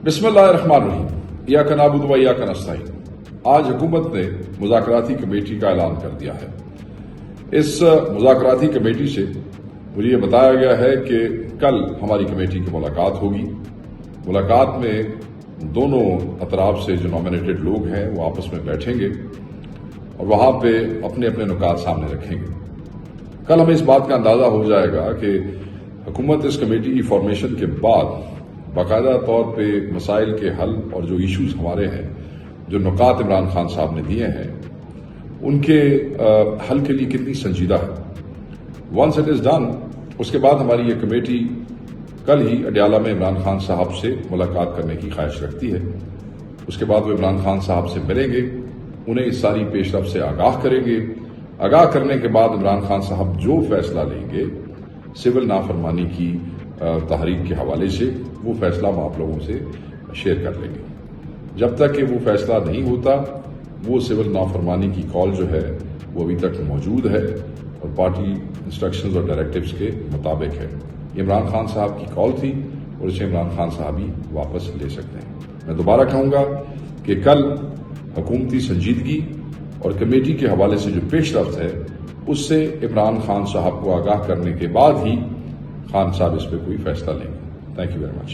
بسم اللہ الرحمن الرحیم ایاک نعبد و ایاک نستعین۔ آج حکومت نے مذاکراتی کمیٹی کا اعلان کر دیا ہے۔ اس مذاکراتی کمیٹی سے مجھے یہ بتایا گیا ہے کہ کل ہماری کمیٹی کی ملاقات ہوگی۔ ملاقات میں دونوں اطراف سے جو نامینیٹڈ لوگ ہیں وہ آپس میں بیٹھیں گے اور وہاں پہ اپنے اپنے نکات سامنے رکھیں گے۔ کل ہمیں اس بات کا اندازہ ہو جائے گا کہ حکومت اس کمیٹی کی فارمیشن کے بعد باقاعدہ طور پہ مسائل کے حل اور جو ایشوز ہمارے ہیں، جو نکات عمران خان صاحب نے دیے ہیں، ان کے حل کے لیے کتنی سنجیدہ ہے۔ ونس اٹ از ڈن، اس کے بعد ہماری یہ کمیٹی کل ہی اڈیالہ میں عمران خان صاحب سے ملاقات کرنے کی خواہش رکھتی ہے۔ اس کے بعد وہ عمران خان صاحب سے ملیں گے، انہیں اس ساری پیش رفت سے آگاہ کریں گے۔ آگاہ کرنے کے بعد عمران خان صاحب جو فیصلہ لیں گے سول نافرمانی کی تحریک کے حوالے سے، وہ فیصلہ ہم آپ لوگوں سے شیئر کر لیں گے۔ جب تک کہ وہ فیصلہ نہیں ہوتا، وہ سول نافرمانی کی کال جو ہے وہ ابھی تک موجود ہے اور پارٹی انسٹرکشنز اور ڈائریکٹیوز کے مطابق ہے۔ یہ عمران خان صاحب کی کال تھی اور اسے عمران خان صاحب ہی واپس لے سکتے ہیں۔ میں دوبارہ کہوں گا کہ کل حکومتی سنجیدگی اور کمیٹی کے حوالے سے جو پیش رفت ہے، اس سے عمران خان صاحب کو آگاہ کرنے کے بعد ہی خان صاحب اس پہ کوئی فیصلہ لیں گے۔ Thank you very much.